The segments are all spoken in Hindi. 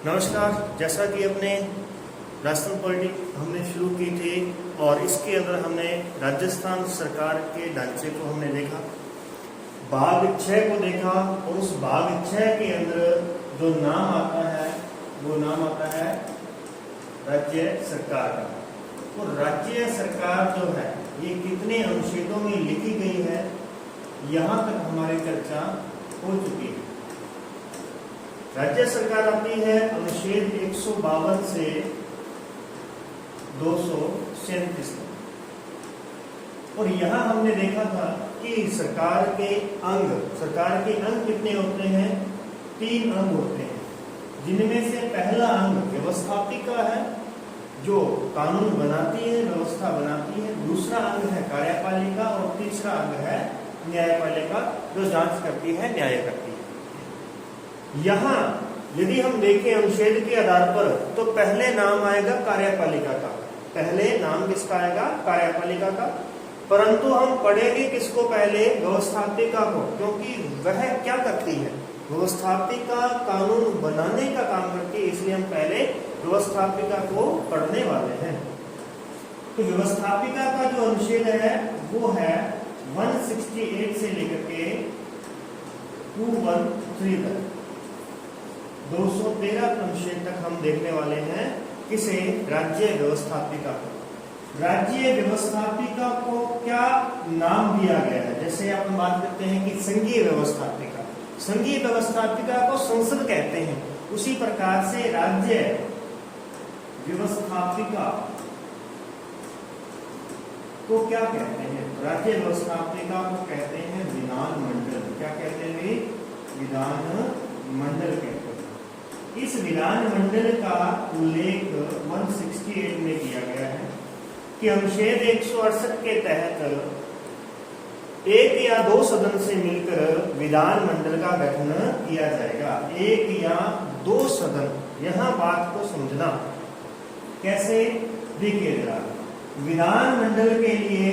नमस्कार। जैसा कि अपने राजस्थान पॉलिटिक हमने शुरू की थी और इसके अंदर हमने राजस्थान सरकार के ढांचे को हमने देखा, भाग 6 को देखा और उस भाग 6 के अंदर जो नाम आता है वो नाम आता है राज्य सरकार का। और राज्य सरकार जो है ये कितने अनुच्छेदों में लिखी गई है, यहाँ तक हमारी चर्चा हो चुकी है। राज्य सरकार आती है अनुच्छेद 152 से 237 तक। और यहाँ हमने देखा था कि सरकार के अंग कितने होते हैं? 3 अंग होते हैं, जिनमें से पहला अंग व्यवस्थापिका है जो कानून बनाती है, व्यवस्था बनाती है। दूसरा अंग है कार्यपालिका और तीसरा अंग है न्यायपालिका जो जांच करती है, न्याय करती है। यहाँ यदि हम देखें अनुच्छेद के आधार पर तो पहले नाम आएगा कार्यपालिका का। पहले नाम किसका आएगा? कार्यपालिका का। परंतु हम पढ़ेंगे किसको पहले? व्यवस्थापिका को, क्योंकि वह क्या करती है? व्यवस्थापिका कानून बनाने का काम करती है, इसलिए हम पहले व्यवस्थापिका को पढ़ने वाले हैं। तो व्यवस्थापिका का जो अनुच्छेद है वो है 168 से लेकर के 213 तक, 213 अनुच्छेद तक हम देखने वाले हैं। किसे? राज्य व्यवस्थापिका को। राज्य व्यवस्थापिका को क्या नाम दिया गया है? जैसे अपन बात करते हैं कि संघीय व्यवस्थापिका, संघीय व्यवस्थापिका को संसद कहते हैं, उसी प्रकार से राज्य व्यवस्थापिका को क्या कहते हैं? राज्य व्यवस्थापिका को कहते हैं विधानमंडल। क्या कहते हैं? विधानमंडल कहते हैं। इस विधानमंडल का उल्लेख 168 में किया गया है कि अनुच्छेद 168 के तहत 1 या 2 सदन से मिलकर विधानमंडल का गठन किया जाएगा। 1 या 2 सदन, यहाँ बात को समझना कैसे? देखिए जरा, विधानमंडल के लिए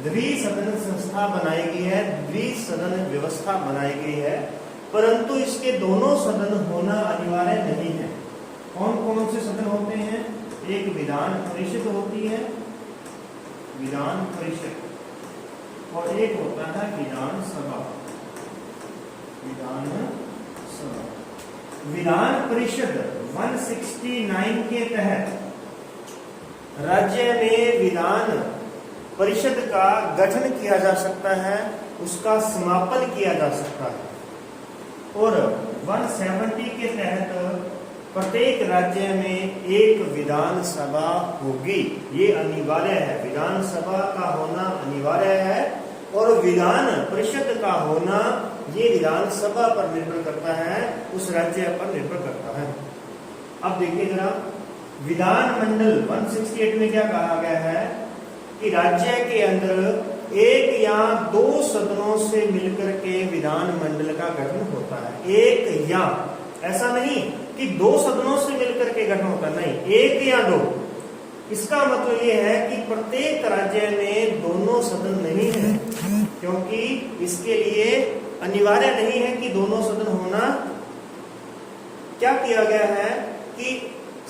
द्विसदन संस्था बनाई गई है, द्विसदन व्यवस्था बनाई गई है, परंतु इसके दोनों सदन होना अनिवार्य नहीं है। कौन कौन से सदन होते हैं? एक विधान परिषद होती है, विधान परिषद, और एक होता है विधान सभा। विधान सभा, विधान परिषद 169 के तहत राज्य में विधान परिषद का गठन किया जा सकता है, उसका समापन किया जा सकता है। और 170 के तहत प्रत्येक राज्य में एक विधान सभा होगी, ये अनिवार्य है। विधान सभा का होना अनिवार्य है और विधान परिषद का होना ये विधान सभा पर निर्भर करता है, उस राज्य पर निर्भर करता है। अब देखिए जरा, विधानमंडल 168 में क्या कहा गया है कि राज्य के अंदर 1 या 2 सदनों से मिलकर के विधानमंडल का गठन होता है। 1 या, ऐसा नहीं कि 2 सदनों से मिलकर के गठन होता, नहीं, 1 या 2। इसका मतलब ये है कि प्रत्येक राज्य में दोनों सदन नहीं है, क्योंकि इसके लिए अनिवार्य नहीं है कि दोनों सदन होना। क्या किया गया है कि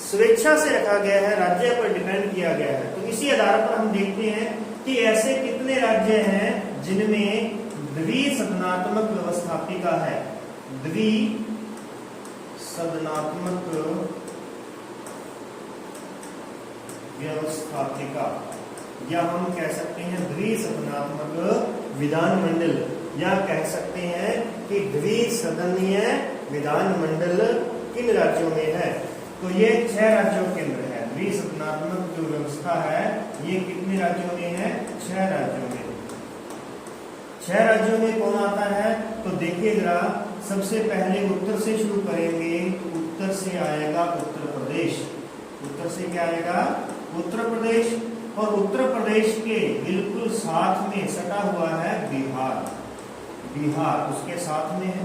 स्वेच्छा से रखा गया है, राज्य पर डिपेंड किया गया है। तो इसी आधार पर हम देखते हैं कि ऐसे कितने राज्य हैं जिनमें द्विसदनात्मक व्यवस्थापिका है। द्विसदनात्मक, व्यवस्थापिका, या हम कह सकते हैं द्विसदनात्मक विधानमंडल, या कह सकते हैं कि द्विसदनीय विधानमंडल किन राज्यों में है? तो ये 6 राज्यों के अंदर है। द्विसदनात्मक जो व्यवस्था है ये कितने राज्यों में है? 6 राज्यों में। 6 राज्यों में कौन आता है? तो देखिए जरा, सबसे पहले उत्तर से शुरू करेंगे। उत्तर से आएगा उत्तर प्रदेश। उत्तर से क्या आएगा? उत्तर प्रदेश। और उत्तर प्रदेश के बिल्कुल साथ में सटा हुआ है बिहार। बिहार उसके साथ में है।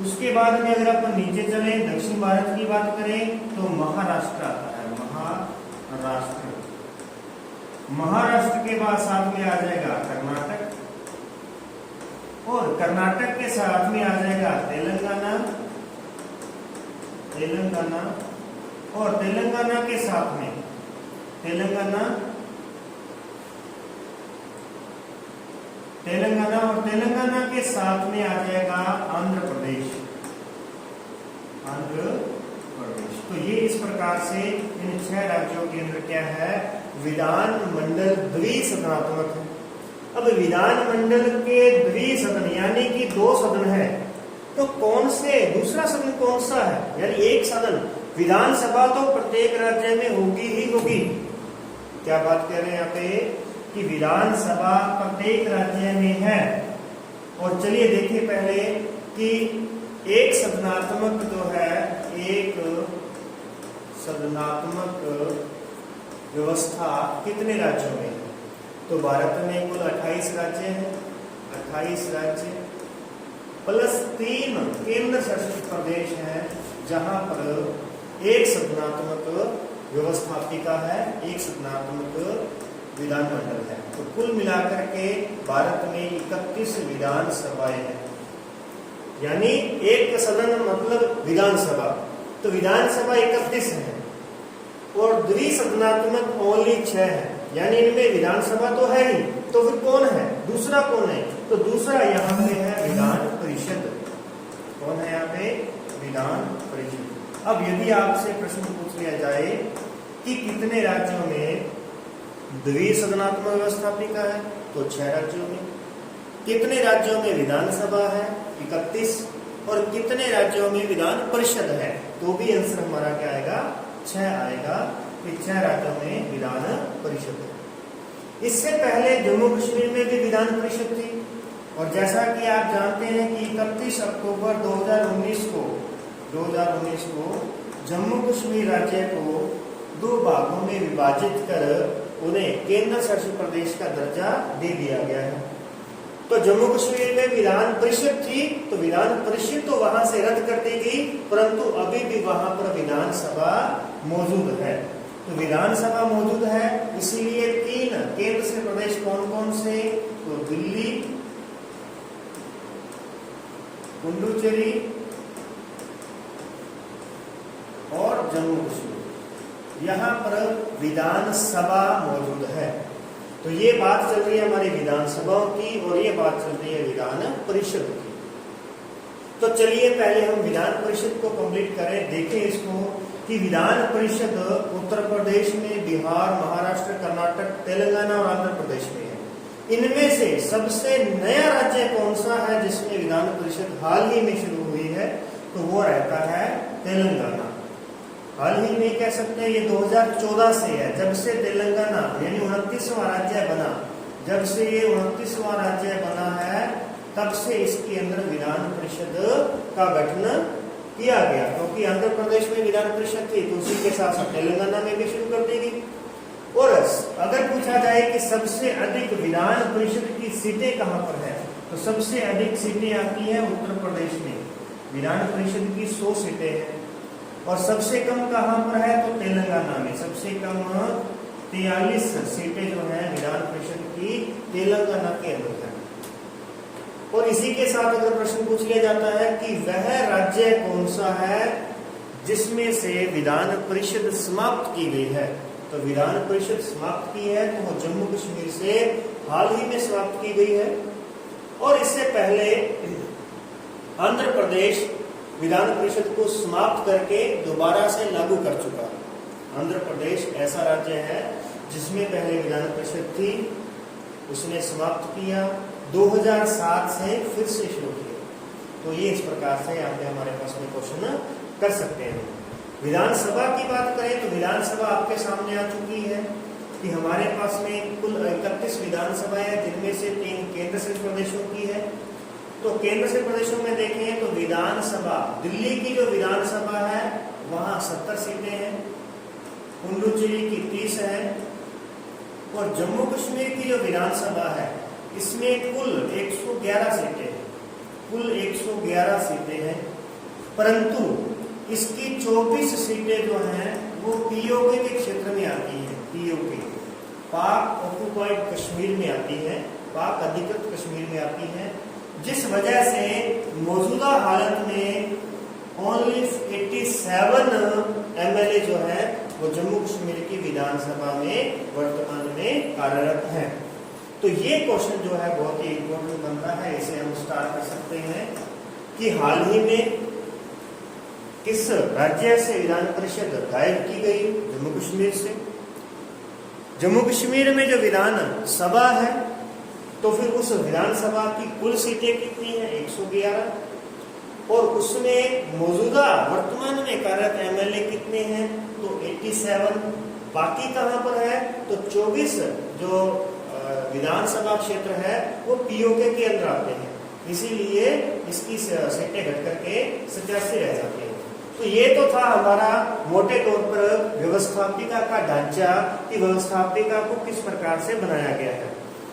उसके बाद में अगर अपन नीचे चले, दक्षिण भारत की बात करें तो महाराष्ट्र आता है। महाराष्ट्र, महाराष्ट्र के बाद साथ में आ जाएगा कर्नाटक, और कर्नाटक के साथ में आ जाएगा तेलंगाना, तेलंगाना और तेलंगाना के साथ में तेलंगाना और तेलंगाना के साथ में आ जाएगा आंध्र प्रदेश। तो ये इस प्रकार से इन 6 राज्यों के अंदर क्या है, विधान मंडल द्विसदनात्मक है। अब विधान मंडल के द्विसदन यानी कि 2 सदन है, तो कौन से दूसरा सदन कौन सा है, यानी एक सदन विधानसभा तो प्रत्येक राज्य में होगी ही होगी। क्या बात कह रहे हैं यहाँ पे कि विधानसभा प्रत्येक राज्य में है। और चलिए देखिए पहले कि एक सदनात्मक जो है, एक सदनात्मक व्यवस्था कितने राज्यों में है। तो भारत में कुल 28 राज्य हैं, 28 राज्य प्लस 3 केंद्र शासित प्रदेश हैं, जहां पर एक सदनात्मक व्यवस्थापिका है, एक सदनात्मक विधानमंडल है। तो कुल मिलाकर के भारत में 31 विधानसभाएं हैं, यानी एक सदन मतलब विधानसभा, तो विधानसभा 31 है और द्विसदनात्मक ओनली 6 है, यानी इनमें विधानसभा तो है ही, तो फिर कौन है, दूसरा कौन है, तो दूसरा यहाँ पे है विधान परिषद। कौन है यहाँ पे, विधान परिषद। अब यदि आपसे प्रश्न पूछ लिया जाए कि कितने राज्यों में द्विसदनात्मक व्यवस्थापिका है, तो 6 राज्यों में। कितने राज्यों में विधानसभा है, 31, और कितने राज्यों में विधान परिषद है, तो भी आंसर हमारा क्या आएगा, 6 आएगा। 6 राज्यों में विधान परिषद है। इससे पहले जम्मू कश्मीर में भी विधान परिषद थी, और जैसा कि आप जानते हैं कि 31 अक्टूबर 2019 को जम्मू कश्मीर राज्य को 2 भागों में विभाजित कर उन्हें केंद्र शासित प्रदेश का दर्जा दे दिया गया है। तो जम्मू कश्मीर में विधान परिषद थी, तो विधान परिषद तो वहां से रद्द कर दी गई, परंतु अभी भी वहां पर विधानसभा मौजूद है। तो विधानसभा मौजूद है, इसीलिए 3 केंद्र शासित प्रदेश कौन कौन से, तो दिल्ली, पुडुचेरी और जम्मू कश्मीर, यहाँ पर विधानसभा मौजूद है। तो ये बात चल रही है हमारी विधानसभाओं की, और ये बात चल रही है विधान परिषद की। तो चलिए पहले हम विधान परिषद को कंप्लीट करें, देखें इसको कि विधान परिषद उत्तर प्रदेश में, बिहार, महाराष्ट्र, कर्नाटक, तेलंगाना और आंध्र प्रदेश में है। इनमें से सबसे नया राज्य कौन सा है जिसमें विधान परिषद हाल ही में शुरू हुई है, तो वो रहता है तेलंगाना। हाल ही में कह सकते हैं, ये 2014 से है, जब से तेलंगाना यानी 29वां राज्य बना, जब से ये 29वां राज्य बना है, तब से इसके अंदर विधान परिषद का गठन किया गया। क्योंकि आंध्र प्रदेश में विधान परिषद थी, तो उसी के साथ साथ तेलंगाना में भी शुरू कर दी गई। और अगर पूछा जाए कि सबसे अधिक विधान परिषद की सीटें कहां पर है, तो सबसे अधिक सीटें आती हैं उत्तर प्रदेश में, विधान परिषद की 100 सीटें हैं। और सबसे कम कहां पर है, तो तेलंगाना में सबसे कम 43 सीटें जो हैं विधान परिषद की तेलंगाना के अंदर है। और इसी के साथ अगर प्रश्न पूछ लिया जाता है कि वह राज्य कौन सा है जिसमें से विधान परिषद समाप्त की गई है, तो विधान परिषद समाप्त की है तो वो जम्मू कश्मीर से हाल ही में समाप्त की गई है। और इससे पहले आंध्र प्रदेश विधान परिषद को समाप्त करके दोबारा से लागू कर चुका। आंध्र प्रदेश ऐसा राज्य है जिसमें पहले विधान परिषद थी, उसने समाप्त किया, 2007 से फिर से शुरू किया। तो ये इस प्रकार से यहाँ पे हमारे पास में क्वेश्चन कर सकते हैं। विधानसभा की बात करें तो विधानसभा आपके सामने आ चुकी है कि हमारे पास में कुल 31 विधानसभाएं हैं, जिनमें से 3 केंद्र शासित प्रदेशों की है। तो केंद्र शासित प्रदेशों में देखें तो विधानसभा, दिल्ली की जो विधानसभा है वहां 70 सीटें हैं, पुडुचेरी की 30 है, और जम्मू कश्मीर की जो विधानसभा है इसमें कुल 111 सीटें हैं, कुल 111 सीटें हैं। परंतु इसकी 24 सीटें जो हैं वो पीओके के क्षेत्र में आती हैं, पीओके पाक ऑक्युपाइड कश्मीर में आती है, पाक अधिकृत कश्मीर में आती है, जिस वजह से मौजूदा हालत में ओनली 87 एमएलए जो है वो जम्मू कश्मीर की विधानसभा में वर्तमान में कार्यरत हैं। तो ये क्वेश्चन जो है बहुत ही इंपॉर्टेंट बनता है, इसे हम स्टार्ट कर सकते हैं कि हाल ही में किस राज्य से विधान परिषद गायब की गई? जम्मू कश्मीर से। जम्मू कश्मीर में जो विधान सभा है तो फिर उस विधानसभा की कुल सीटें कितनी है? 111। और उसमें मौजूदा वर्तमान में कार्यरत एमएलए कितने हैं? तो 87। बाकी कहां पर है? तो 24 जो विधानसभा क्षेत्र है वो पीओके के अंदर आते हैं, इसीलिए इसकी सीटें घट करके 87 रह जाती है। तो ये तो था हमारा मोटे तौर पर व्यवस्थापिका का ढांचा कि व्यवस्थापिका को किस प्रकार से बनाया गया है।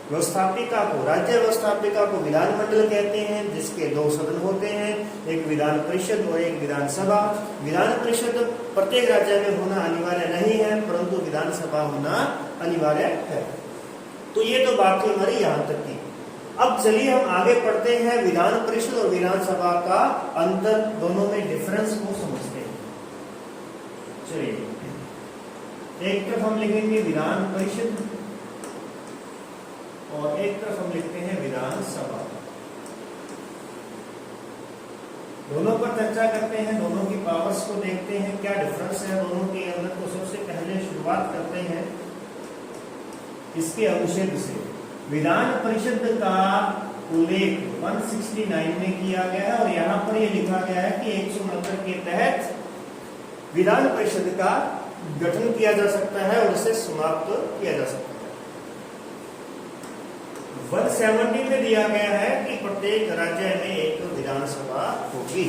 व्यवस्थापिका को, राज्य व्यवस्थापिका को विधानमंडल कहते हैं, जिसके 2 सदन होते हैं, एक विधान परिषद और एक विधानसभा। विधान परिषद प्रत्येक राज्य में होना अनिवार्य नहीं है, परंतु विधानसभा होना अनिवार्य है। तो ये तो बात थी हमारी यहाँ तक की। अब चलिए हम आगे पढ़ते हैं, विधान परिषद और विधानसभा का अंतर, दोनों में डिफरेंस को समझते हैं। चलिए, एक तरफ हम लिखेंगे विधान परिषद और एक तरफ हम लिखते हैं विधानसभा। दोनों पर चर्चा करते हैं, दोनों की पावर्स को देखते हैं, क्या डिफरेंस है दोनों के अंदर। तो सबसे पहले शुरुआत करते हैं इसके अनुच्छेद से। विधान परिषद का उल्लेख 169 में किया गया है और यहाँ पर ये लिखा गया है कि 169 के तहत विधान परिषद का गठन किया जा सकता है और उसे समाप्त किया जा सकता है। 170 में दिया गया है कि प्रत्येक राज्य में एक विधानसभा होगी,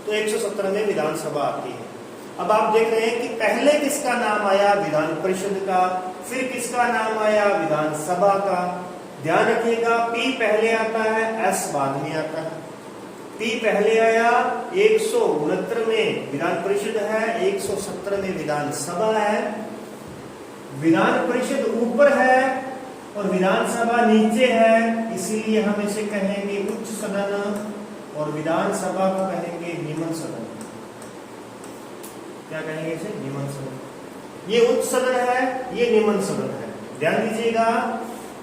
तो 117 में विधानसभा आती है। अब आप देख रहे हैं कि पहले किसका नाम आया? विधान परिषद का। फिर किसका नाम आया? विधानसभा का। ध्यान रखिएगा, पी पहले आता है, एस बाद में आता है। पी पहले आया, 169 में विधान परिषद है, 117 में विधानसभा है। विधान परिषद ऊपर है और विधानसभा नीचे है, इसीलिए हम इसे कहेंगे उच्च सदन और विधानसभा को कहेंगे निम्न सदन। क्या कहेंगे इसे? निम्न सदन। ये उच्च सदन है, ये निम्न सदन है। ध्यान दीजिएगा,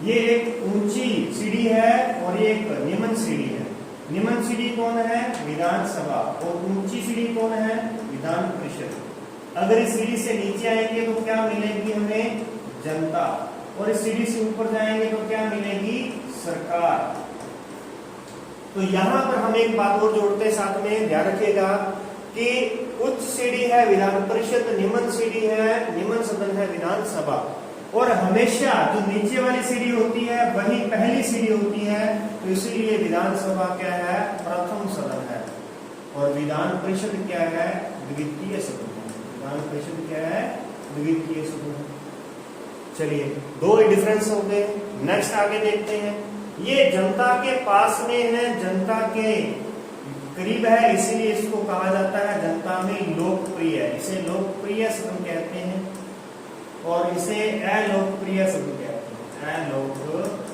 ये एक ऊंची सीढ़ी है और ये एक निम्न सीढ़ी है। निम्न सीढ़ी कौन है? विधानसभा। और ऊंची सीढ़ी कौन है? विधान परिषद। अगर इस सीढ़ी से नीचे आएंगे तो क्या मिलेगी हमें? जनता। और इस सीढ़ी से ऊपर जाएंगे तो क्या मिलेगी? सरकार। तो यहां पर हम एक बात और जोड़ते हैं साथ में, ध्यान रखिएगा कि उच्च सीढ़ी है विधान परिषद, निम्न सीढ़ी है, निम्न सदन है विधानसभा। और हमेशा जो नीचे वाली सीढ़ी होती है वही पहली सीढ़ी होती है, तो इसीलिए विधानसभा क्या है? प्रथम सदन है। और विधान परिषद क्या है? द्वितीय सदन है। विधान परिषद क्या है? द्वितीय सदन है। चलिए, 2 डिफरेंस हो गए। नेक्स्ट आगे देखते हैं। ये जनता के पास में है, जनता के करीब है, इसीलिए इसको कहा जाता है जनता में लोकप्रिय। इसे लोकप्रिय सदन कहते हैं और इसे अलोकप्रिय सदन कहते हैं। अलोकप्रिय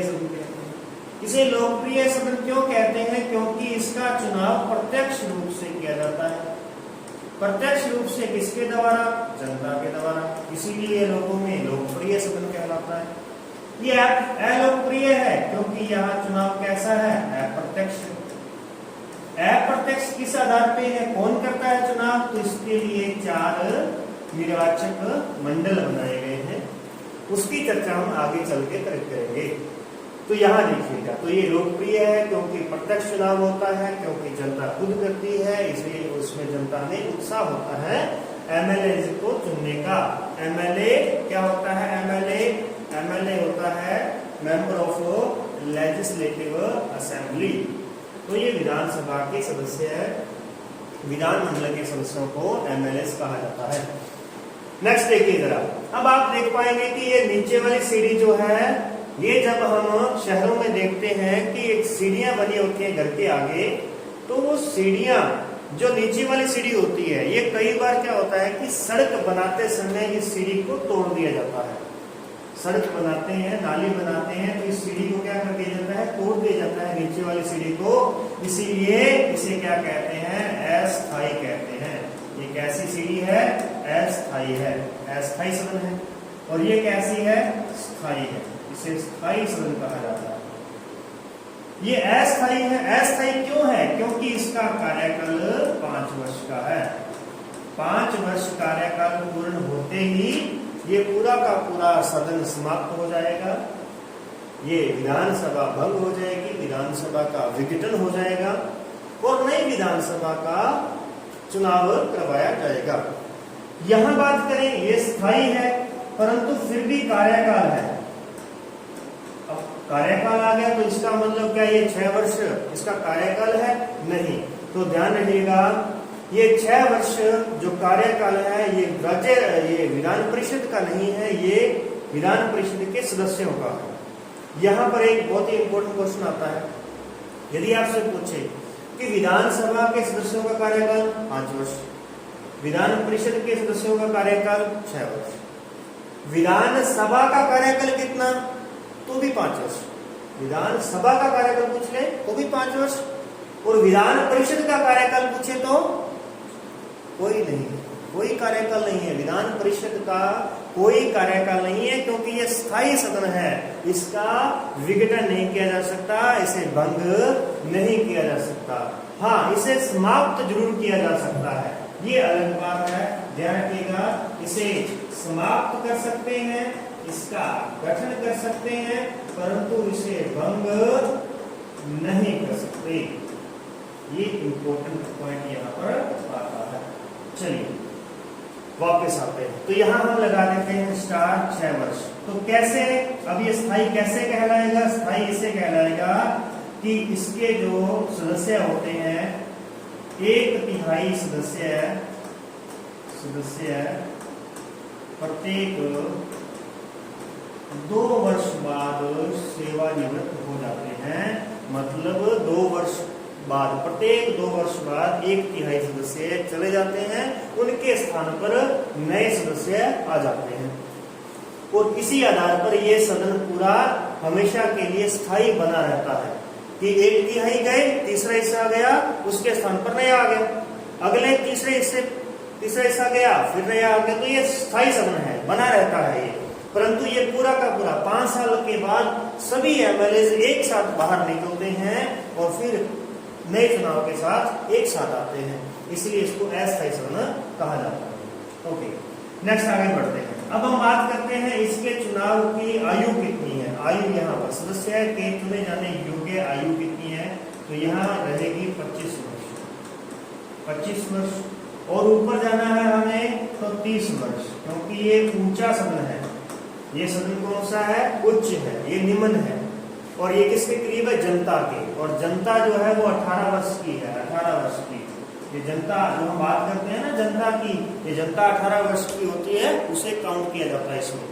सदन कहते हैं। इसे लोकप्रिय सदन क्यों कहते हैं? क्योंकि इसका चुनाव प्रत्यक्ष रूप से किया जाता है। प्रत्यक्ष रूप से किसके द्वारा? जनता के द्वारा, इसीलिए लोगों में लोकप्रिय सदन कहलाता है। ये अलोकप्रिय है क्योंकि यहाँ चुनाव कैसा है? अप्रत्यक्ष। अप्रत्यक्ष किस आधार पे है? कौन करता है चुनाव? तो इसके लिए 4 निर्वाचक मंडल बनाए गए हैं, उसकी चर्चा हम आगे चल के करेंगे। तो यहाँ देखिएगा, तो ये लोकप्रिय है क्योंकि प्रत्यक्ष चुनाव होता है, क्योंकि जनता खुद करती है, इसलिए उसमें जनता में उत्साह होता है एमएलए को चुनने का। एमएलए क्या होता है? एमएलए होता है मेंबर ऑफ लेजिस्लेटिव असेंबली। तो ये विधानसभा के सदस्य है, विधानमंडल के सदस्यों को एमएलए कहा जाता है। नेक्स्ट देखिए जरा, अब आप देख पाएंगे कि ये नीचे वाली सीढ़ी जो है, ये जब हम शहरों में देखते हैं कि एक सीढ़ियां बनी होती हैं घर के आगे, तो वो सीढ़ियां जो नीचे वाली सीढ़ी होती है, ये कई बार क्या होता है कि सड़क बनाते समय इस सीढ़ी को तोड़ दिया जाता है। सड़क बनाते हैं, नाली बनाते हैं, तो इस सीढ़ी को क्या कर दिया जाता है? तोड़ दिया जाता है नीचे वाली सीढ़ी को, इसीलिए इसे क्या कहते हैं, अस्थाई कहते हैं। ये कैसी सीढ़ी है, अस्थाई है, अस्थाई सदन है। और ये कैसी है, स्थाई है, इसे स्थाई सदन कहा जाता है। ये अस्थाई है। अस्थाई क्यों है, क्योंकि इसका कार्यकाल 5 वर्ष का है। 5 वर्ष कार्यकाल पूर्ण होते ही ये पूरा का पूरा सदन समाप्त हो जाएगा। ये विधानसभा भंग हो जाएगी, विधानसभा का विघटन हो जाएगा और नई विधानसभा का चुनाव करवाया जाएगा। यहां बात करें, ये स्थायी है परंतु फिर भी कार्यकाल है। अब कार्यकाल आ गया तो इसका मतलब क्या, ये 6 वर्ष इसका कार्यकाल है, नहीं। तो ध्यान रखिएगा, ये 6 वर्ष जो कार्यकाल है ये विधान परिषद का नहीं है, ये विधान परिषद के सदस्यों का है। यहाँ पर एक बहुत ही इंपॉर्टेंट क्वेश्चन आता है, यदि आपसे पूछे कि विधानसभा के सदस्यों का कार्यकाल 5 वर्ष, विधान परिषद के सदस्यों का कार्यकाल 6 वर्ष, विधानसभा का कार्यकाल कितना, तो भी 5 वर्ष। विधानसभा का कार्यकाल पूछ ले तो भी 5 वर्ष, और विधान परिषद का कार्यकाल पूछे तो कोई नहीं, कोई कार्यकाल नहीं है। विधान परिषद का कोई कार्यकाल नहीं है, क्योंकि ये स्थायी सदन है, इसका विघटन नहीं किया जा सकता, इसे भंग नहीं किया जा सकता। हाँ, इसे समाप्त जरूर किया जा सकता है, ये अलग बात है, ध्यान रखिएगा। इसे समाप्त कर सकते हैं, इसका गठन कर सकते हैं, परंतु इसे भंग नहीं कर सकते। ये इंपॉर्टेंट पॉइंट यहाँ पर आता है। चलिए वापस आते हैं, तो यहाँ हम लगा देते हैं स्टार 6 वर्ष। तो कैसे, अब ये स्थायी कैसे कहलाएगा, स्थायी इसे कहलाएगा कि इसके जो सदस्य होते हैं, 1/3 सदस्य प्रत्येक 2 वर्ष बाद सेवानिवृत्त हो जाते हैं। मतलब 2 वर्ष बाद, प्रत्येक 2 वर्ष बाद 1/3 सदस्य चले जाते हैं, उनके स्थान पर नए सदस्य आ जाते हैं। और इसी आधार पर यह सदन पूरा हमेशा के लिए स्थायी बना रहता है कि 1/3 गए, तीसरा हिस्सा गया, उसके स्थान पर नया आ गया, अगले तीसरा हिस्सा गया, फिर नया आ गया। तो ये स्थायी सदन है, बना रहता है ये। परंतु ये पूरा का पूरा 5 साल के बाद सभी एमएलए एक साथ बाहर निकलते हैं और फिर नए चुनाव के साथ एक साथ आते हैं, इसलिए इसको अस्थायी सदन कहा जाता है। ओके, नेक्स्ट आगे बढ़ते हैं। अब हम बात करते हैं इसके चुनाव की आयु कितनी है। आयु यहाँ पर सदस्य के चुने जाने योग्य आयु कितनी है, तो यहाँ रहेगी 25 वर्ष। 25 वर्ष, और ऊपर जाना है हमें तो 30 वर्ष, क्योंकि ये ऊंचा सदन है। ये सदन कौन सा है, उच्च है, ये निम्न है, और ये किसके करीब है, जनता के। और जनता जो है वो 18 वर्ष की है, 18 वर्ष की। ये जनता जो हम बात करते हैं ना जनता की, ये जनता 18 वर्ष की होती है, उसे काउंट किया जाता है इसमें।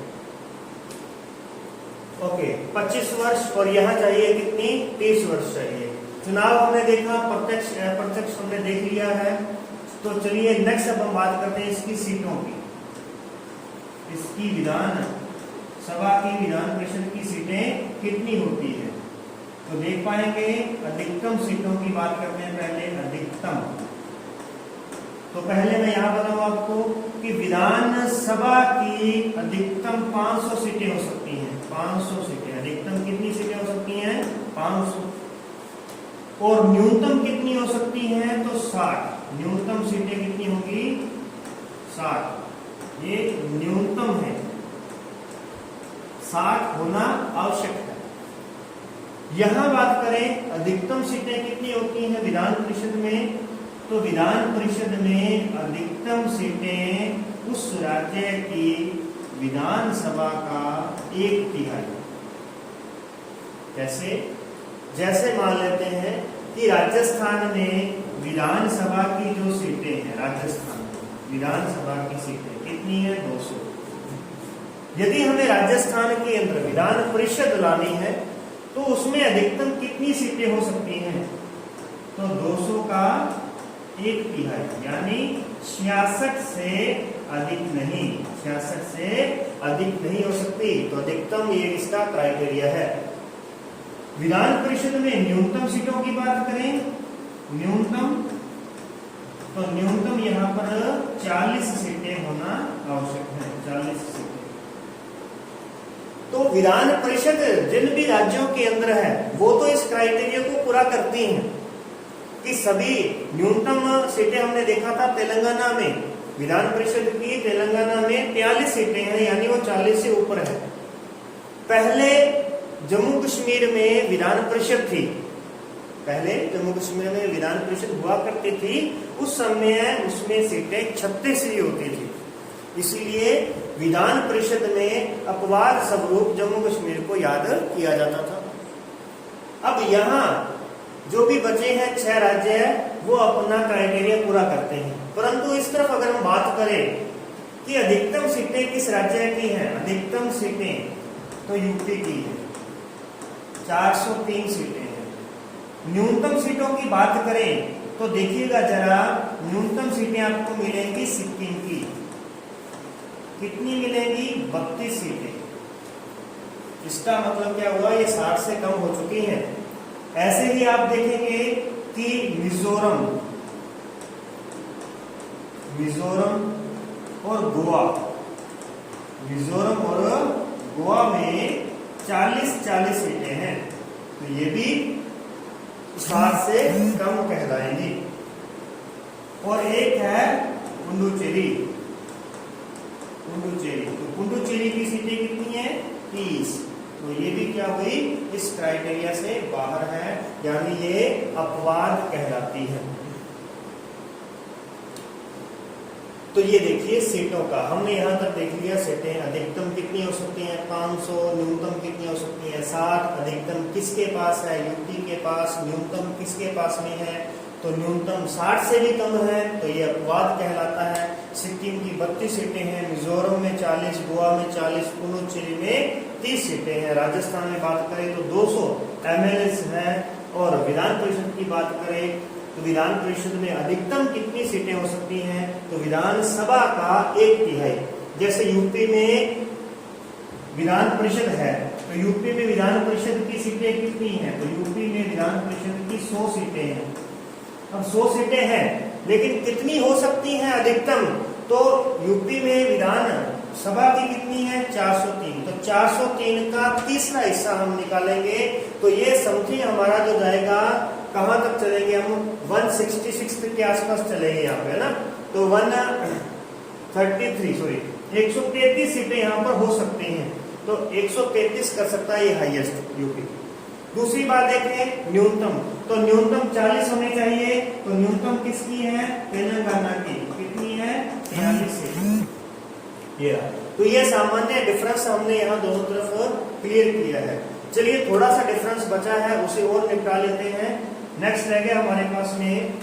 ओके, 25 वर्ष, और यहाँ चाहिए कितनी, 30 वर्ष चाहिए। चुनाव हमने देखा, प्रत्यक्ष हमने देख लिया है। तो चलिए नेक्स्ट अब हम बात करते हैं इसकी सीटों की। इसकी विधान सभा की, विधान परिषद की सीटें कितनी होती है, तो देख पाएंगे। अधिकतम सीटों की बात करते हैं पहले, अधिकतम। तो पहले मैं यहाँ बताऊं आपको कि विधान सभा की अधिकतम 500 सीटें हो सकती हैं। 500 सीटें, अधिकतम कितनी सीटें हो सकती हैं, 500। और न्यूनतम कितनी हो सकती हैं, तो 60। न्यूनतम सीटें कितनी होगी, 60। ये न्यूनतम है, 60 होना आवश्यक है। यहां बात करें अधिकतम सीटें कितनी होती हैं विधान परिषद में, तो विधान परिषद में अधिकतम सीटें उस राज्य की विधानसभा का 1/3। जैसे मान लेते हैं कि राजस्थान में विधानसभा की जो सीटें हैं, राजस्थान में विधानसभा की सीटें कितनी है, 200। यदि हमें राजस्थान के अंदर विधान परिषद लानी है तो उसमें अधिकतम कितनी सीटें हो सकती हैं, तो 200 का 1/3, यानी 66 से अधिक नहीं, 66 से अधिक नहीं हो सकती। तो अधिकतम ये इसका क्राइटेरिया है। विधान परिषद में न्यूनतम सीटों की बात करें, न्यूनतम, तो न्यूनतम यहाँ पर 40 सीटें होना आवश्यक है, 40 सीटें। तो विधान परिषद जिन भी राज्यों के अंदर है वो तो इस क्राइटेरिया को पूरा करती हैं कि सभी न्यूनतम सीटें, हमने देखा था तेलंगाना में विधान परिषद की, तेलंगाना में 43 सीटें हैं, यानी वो 40 से ऊपर है। पहले जम्मू कश्मीर में विधान परिषद थी, पहले जम्मू कश्मीर में विधान परिषद हुआ करती थी, उस समय उसमें सीटें 36 ही होती थी, इसलिए विधान परिषद में अपवाद स्वरूप जम्मू कश्मीर को याद किया जाता था। अब यहाँ जो भी बचे हैं 6 राज्य है वो अपना क्राइटेरिया पूरा करते हैं, परंतु इस तरफ अगर हम बात करें कि अधिकतम सीटें किस राज्य की हैं, अधिकतम सीटें तो यूपी की है, 403 सीटें हैं। न्यूनतम सीटों की बात करें तो देखिएगा जरा, न्यूनतम सीटें आपको मिलेंगी सिक्किम की, कितनी मिलेंगी, 32 सीटें। इसका मतलब क्या हुआ, ये 60 से कम हो चुकी हैं। ऐसे ही आप देखेंगे कि मिजोरम और गोवा, मिजोरम और गोवा में 40 सीटें हैं, तो ये भी 60 से कम कहलाएंगी। और एक है पुडुचेरी, तो पुडुचेरी की सीटें कितनी है, 30, तो ये भी क्या हुई, इस क्राइटेरिया से बाहर है, यानी ये अपवाद कहलाती है। तो ये देखिए सीटों का हमने यहाँ तक देख लिया, सीटें अधिकतम कितनी हो सकती हैं, 500, न्यूनतम कितनी हो सकती है, 60। अधिकतम किसके पास है, यूपी के पास। न्यूनतम किसके पास में है, तो न्यूनतम 60 से भी कम है, तो ये अपवाद कहलाता है। सिक्किम की 32 सीटें हैं, मिजोरम में 40, गोवा में 40, पुडुचेरी में 30 सीटें हैं। राजस्थान में बात करें तो 200 एमएलए हैं। और विधान परिषद की बात करें तो विधान परिषद में अधिकतम कितनी सीटें हो सकती हैं, तो विधानसभा का 1/3। जैसे यूपी में विधान परिषद है, तो यूपी में विधान परिषद की सीटें कितनी हैं, तो यूपी में विधान परिषद की 100 सीटें हैं। अब 100 सीटें हैं, लेकिन कितनी हो सकती हैं अधिकतम, तो यूपी में विधान सभा की कितनी है, 403, तो 403 का तीसरा हिस्सा हम निकालेंगे, तो ये समझिए हमारा जो जाएगा, कहां तक चलेंगे हम, 166 के आसपास चलेंगे यहाँ पे, है ना। तो 133 सीटें यहाँ पर हो सकती हैं, तो 133 कर सकता है ये हाईएस्ट यूपी। दूसरी बात देखें न्यूनतम, तो न्यूनतम 40 होनी चाहिए, तो न्यूनतम किसकी है, तेलंगाना की, कितनी है, 43 सीटें। ये तो ये सामान्य डिफरेंस हमने यहाँ दोनों तरफ क्लियर किया है। चलिए थोड़ा सा डिफरेंस बचा है, उसे और निपटा लेते हैं। नेक्स्ट रह गया हमारे पास में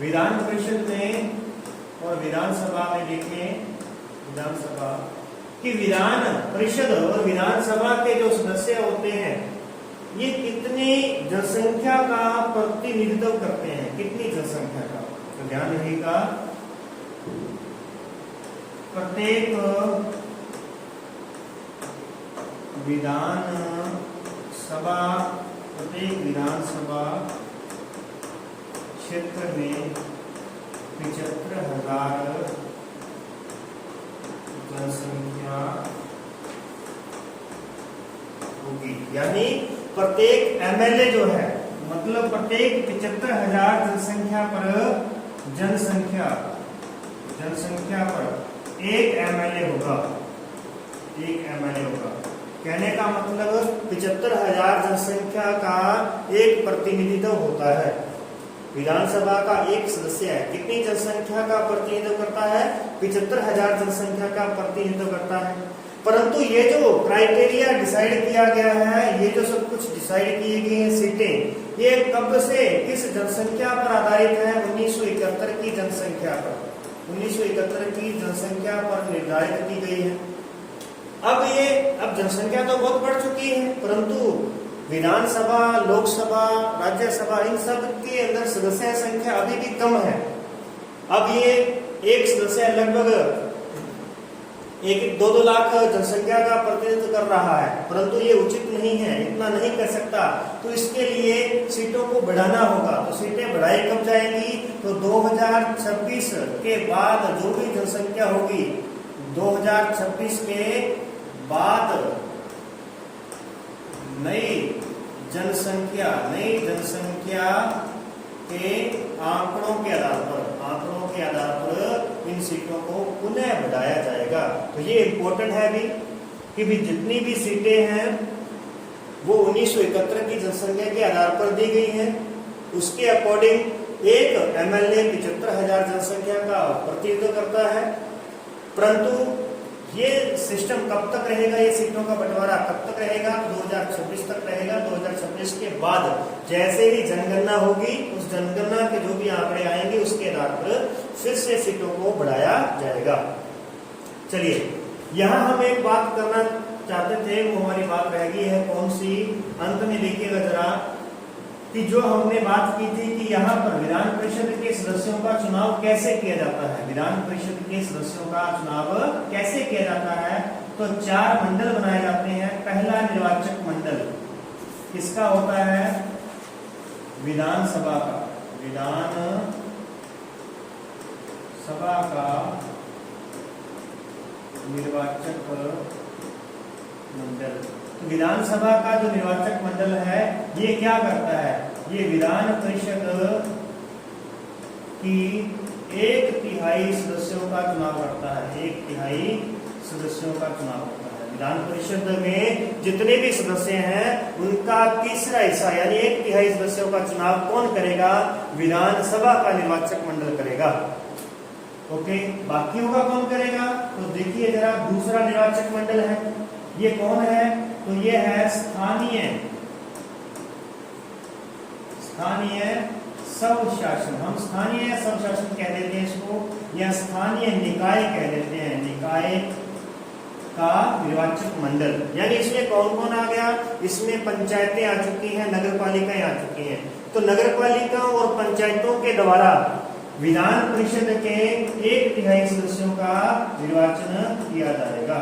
विधान परिषद में और विधानसभा में। देखें विधानसभा कि विधान परिषद और विधानसभा के जो सदस्य होते हैं ये कितनी जनसंख्या का प्रतिनिधित्व करते हैं, कितनी जनसंख्या का, तो ध्यान रखिएगा प्रत्येक विधानसभा क्षेत्र में 75,000 जनसंख्या होगी। यानी प्रत्येक एमएलए जो है, मतलब प्रत्येक 75,000 जनसंख्या पर एक एमएलए होगा, कहने का मतलब 75,000 जनसंख्या का एक प्रतिनिधित्व होता है। विधानसभा का एक सदस्य है, कितनी जनसंख्या का प्रतिनिधित्व करता है, 75,000 जनसंख्या का प्रतिनिधित्व करता है। परंतु ये जो क्राइटेरिया डिसाइड किया गया है, ये जो सब कुछ डिसाइड किए गए हैं सीटें, ये कब से किस जनसंख्या पर आधारित है, 1971 की जनसंख्या पर, 1971 की जनसंख्या पर निर्धारित की गई है। अब जनसंख्या तो बहुत बढ़ चुकी है, परंतु विधानसभा, लोकसभा, राज्यसभा, इन सब के अंदर सदस्य संख्या अभी भी कम है। अब ये एक सदस्य लगभग एक 2-2 लाख जनसंख्या का प्रतिनिधित्व कर रहा है, परंतु ये उचित नहीं है, इतना नहीं कर सकता। तो इसके लिए सीटों को बढ़ाना होगा। तो सीटें बढ़ाई कब जाएंगी? तो 2026 के बाद जो भी जनसंख्या होगी, 2026 के बाद नई जनसंख्या के आंकड़ों के आधार पर इन सीटों को पुनः बढ़ाया जाएगा। तो ये इम्पोर्टेंट है भी कि भी जितनी भी सीटें हैं वो 1971 की जनसंख्या के आधार पर दी गई हैं। उसके अकॉर्डिंग एक एमएलए 75,000 जनसंख्या का प्रतिनिधित्व करता है। परंतु ये सिस्टम कब तक रहेगा, ये सीटों का बंटवारा कब तक रहेगा? 2026 तक रहेगा। 2026 के बाद जैसे ही जनगणना होगी, उस जनगणना के जो भी आंकड़े आएंगे उसके आधार पर फिर से सीटों को बढ़ाया जाएगा। चलिए, यहाँ हम एक बात करना चाहते थे, वो हमारी बात रह गई है। कौन सी? अंत में देखिएगा जरा कि जो हमने बात की थी कि यहाँ पर विधान परिषद के सदस्यों का चुनाव कैसे किया जाता है। विधान परिषद के सदस्यों का चुनाव कैसे किया जाता है? तो 4 मंडल बनाए जाते हैं। पहला निर्वाचक मंडल किसका होता है? विधानसभा का। विधानसभा का निर्वाचक मंडल। तो विधानसभा का जो निर्वाचक मंडल है ये क्या करता है? ये विधान परिषद की 1/3 सदस्यों का चुनाव करता है। 1/3 सदस्यों का चुनाव होता है। विधान परिषद में जितने भी सदस्य हैं उनका तीसरा हिस्सा यानी 1/3 सदस्यों का चुनाव कौन करेगा? विधानसभा का निर्वाचक मंडल करेगा। ओके, बाकियों का कौन करेगा? तो देखिए जरा, दूसरा निर्वाचक मंडल है, ये कौन है? तो ये है स्थानीय स्वशासन। हम स्थानीय स्वशासन कह देते हैं इसको, या स्थानीय निकाय कह देते हैं। निकाय का निर्वाचक मंडल, यानी इसमें कौन कौन आ गया? इसमें पंचायतें आ चुकी हैं, नगर पालिकाएं आ चुकी हैं। तो नगर पालिकाओं और पंचायतों के द्वारा विधान परिषद के 1/3 सदस्यों का निर्वाचन किया जाएगा।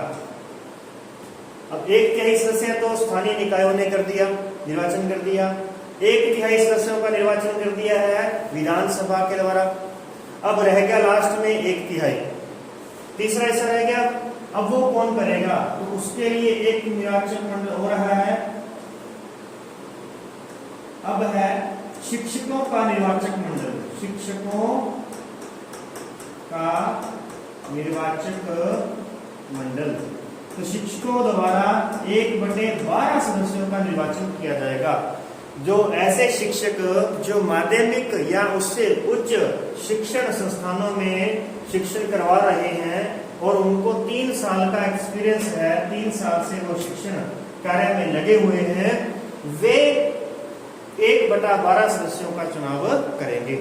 अब 1/3 सदस्य तो स्थानीय निकायों ने कर दिया, निर्वाचन कर दिया। 1/3 सदस्यों का निर्वाचन कर दिया है विधानसभा के द्वारा। अब रह गया लास्ट में 1/3, तीसरा हिस्सा रह गया। अब वो कौन करेगा? तो उसके लिए एक निर्वाचक मंडल हो रहा है। अब है शिक्षकों का निर्वाचक मंडल। शिक्षकों का निर्वाचक मंडल। तो शिक्षकों द्वारा 1/12 सदस्यों का निर्वाचन किया जाएगा। जो ऐसे शिक्षक जो माध्यमिक या उससे उच्च शिक्षण संस्थानों में शिक्षण करवा रहे हैं और उनको 3 साल का एक्सपीरियंस है, 3 साल से वो शिक्षण कार्य में लगे हुए हैं, वे 1/12 सदस्यों का चुनाव करेंगे।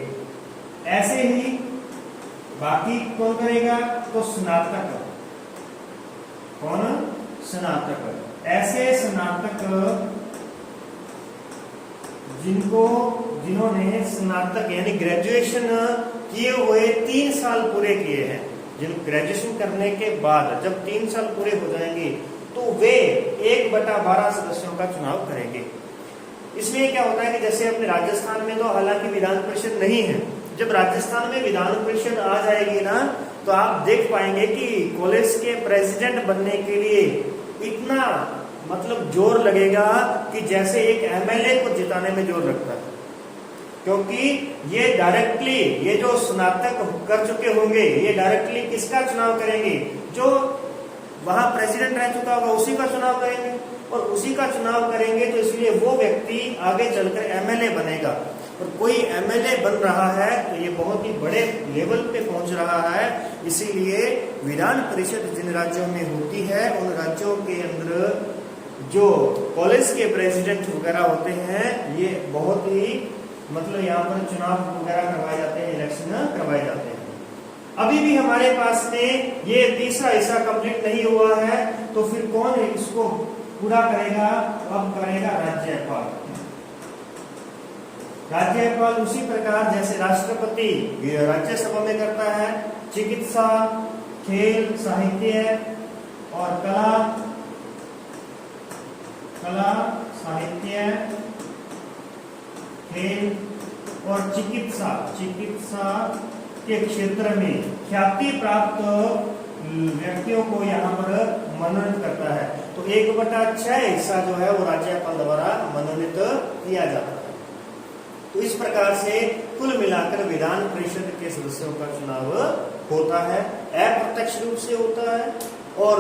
ऐसे ही बाकी कौन करेगा? तो स्नातक। कौन? स्नातक। ऐसे स्नातक जिन्होंने स्नातक यानी ग्रेजुएशन किए हुए 3 साल पूरे किए हैं, जिन ग्रेजुएशन करने के बाद जब 3 साल पूरे हो जाएंगे तो वे 1/12 सदस्यों का चुनाव करेंगे। इसमें क्या होता है कि जैसे अपने राजस्थान में तो हालांकि विधान परिषद नहीं है, जब राजस्थान में विधान परिषद आ जाएगी ना तो आप देख पाएंगे कि कॉलेज के प्रेसिडेंट बनने के लिए इतना मतलब जोर लगेगा कि जैसे एक एमएलए को जिताने में जोर लगता है, क्योंकि ये डायरेक्टली, ये जो स्नातक कर चुके होंगे ये डायरेक्टली किसका चुनाव करेंगे? जो वहां प्रेसिडेंट रह चुका होगा उसी का चुनाव करेंगे, और उसी का चुनाव करेंगे तो इसलिए वो व्यक्ति आगे चलकर एमएलए बनेगा। और कोई एमएलए बन रहा है तो ये बहुत ही बड़े लेवल पे पहुंच रहा है। इसीलिए विधान परिषद जिन राज्यों में होती है उन राज्यों के अंदर जो कॉलेज के प्रेसिडेंट वगैरह होते हैं ये बहुत ही मतलब यहाँ पर चुनाव वगैरह करवाए जाते हैं, इलेक्शन करवाए जाते हैं। अभी भी हमारे पास में ये तीसरा हिस्सा कंप्लीट नहीं हुआ है, तो फिर कौन इसको पूरा करेगा? अब करेगा राज्यपाल। राज्यपाल उसी प्रकार जैसे राष्ट्रपति राज्यसभा में करता है, चिकित्सा, खेल, साहित्य, और कला, साहित्य, खेल और चिकित्सा के क्षेत्र में ख्याति प्राप्त व्यक्तियों को यहाँ पर मनोनीत करता है। तो 1/6 हिस्सा जो है वो राज्यपाल द्वारा मनोनीत किया जाता है। तो इस प्रकार से कुल मिलाकर विधान परिषद के सदस्यों का चुनाव होता है, अप्रत्यक्ष रूप से होता है। और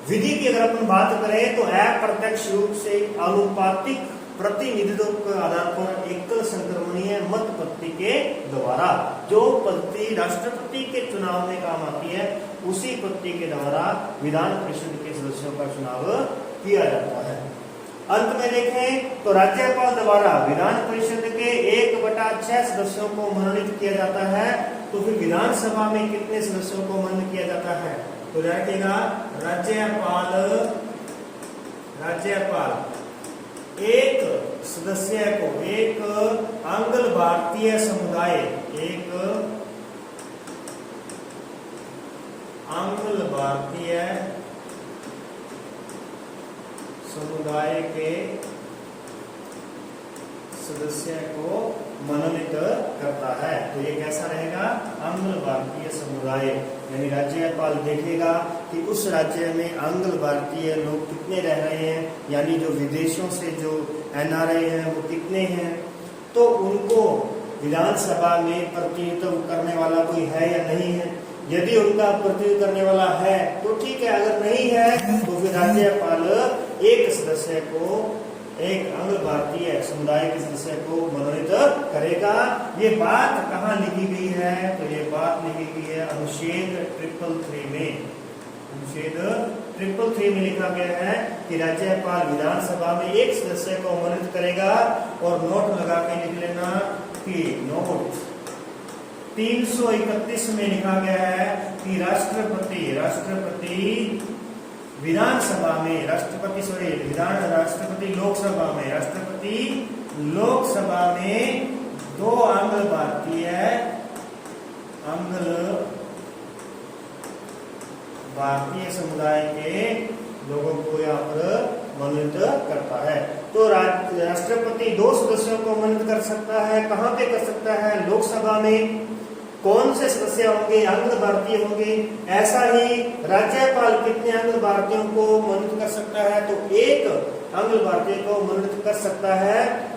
विधि की अगर अपन बात करें तो अप्रत्यक्ष रूप से आनुपातिक प्रतिनिधित्व के आधार पर एकल संक्रमणीय मत पद्धति के द्वारा, जो पद्धति राष्ट्रपति के चुनाव में काम आती है, उसी पद्धति के द्वारा विधान परिषद के सदस्यों का चुनाव किया जाता है। अंत में देखें तो राज्यपाल द्वारा विधान परिषद के 1/6 सदस्यों को मनोनीत किया जाता है। तो फिर विधानसभा में कितने सदस्यों को मनोनीत किया जाता है? तो रखेगा राज्यपाल एक सदस्य को, एक आंग्ल भारतीय समुदाय, एक आंग्ल भारतीय समुदाय के सदस्य को मनोनीत करता है। तो ये कैसा रहेगा? आंग्ल भारतीय समुदाय, यानी राज्यपाल देखेगा कि उस राज्य में आंग्ल भारतीय लोग कितने रह रहे हैं, यानी जो विदेशों से जो NRI हैं वो कितने हैं, तो उनको विधानसभा में प्रतिनिधित्व करने वाला कोई है या नहीं है। यदि उनका प्रतिनिधित्व करने वाला है तो ठीक है, अगर नहीं है तो फिर राज्यपाल एक सदस्य को, एक आंग्ल भारतीय समुदाय के सदस्य को मनोनीत करेगा। ये बात कहाँ लिखी गई है? तो ये बात लिखी गई है अनुच्छेद 333 में। अनुच्छेद 333 में लिखा गया है कि राज्यपाल विधानसभा में एक सदस्य को मनोनीत करेगा। और नोट लगा के लिख लेना कि नोट 331 में लिखा गया है कि राष्ट्रपति विधानसभा में, राष्ट्रपति लोकसभा में 2 आंग्ल भारतीय समुदाय के लोगों को यहाँ पर मनोनीत करता है। तो राष्ट्रपति 2 सदस्यों को मनोनीत कर सकता है। कहाँ पे कर सकता है? लोकसभा में। कौन से सदस्य होंगे? आंग्ल भारतीय होंगे। ऐसा ही राज्यपाल कितने आंग्ल भारतीयों को मनोनीत कर सकता है? तो 1 आंग्ल भारतीय को मनोनीत कर सकता है।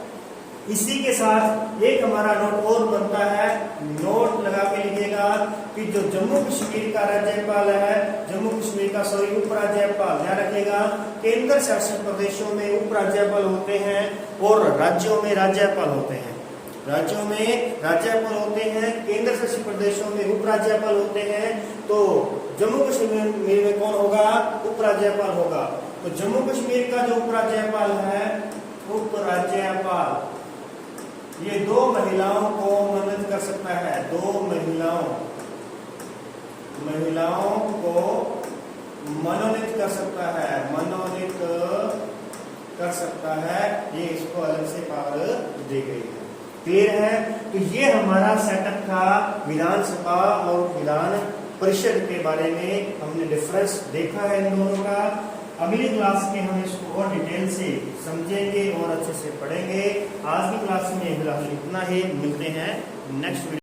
इसी के साथ एक हमारा नोट और बनता है, नोट लगा के लिखिएगा कि जो जम्मू कश्मीर का राज्यपाल है, उपराज्यपाल, ध्यान रखिएगा, केंद्र शासित प्रदेशों में उपराज्यपाल होते हैं और राज्यों में राज्यपाल होते हैं। राज्यों में राज्यपाल होते हैं, केंद्र शासित प्रदेशों में उपराज्यपाल होते हैं। तो जम्मू कश्मीर में कौन होगा? उपराज्यपाल होगा। तो जम्मू कश्मीर का जो उपराज्यपाल है, उपराज्यपाल ये 2 महिलाओं को मनोनीत कर सकता है। 2 महिलाओं को मनोनीत कर सकता है, ये इसको अलग से पावर दी गई है। क्लियर है? तो ये हमारा सेटअप था विधानसभा और विधान परिषद के बारे में। हमने डिफरेंस देखा है इन दोनों का। अगली क्लास में हम इसको और डिटेल से समझेंगे और अच्छे से पढ़ेंगे। आज की क्लास में फिलहाल इतना ही। मिलते हैं नेक्स्ट वीडियो।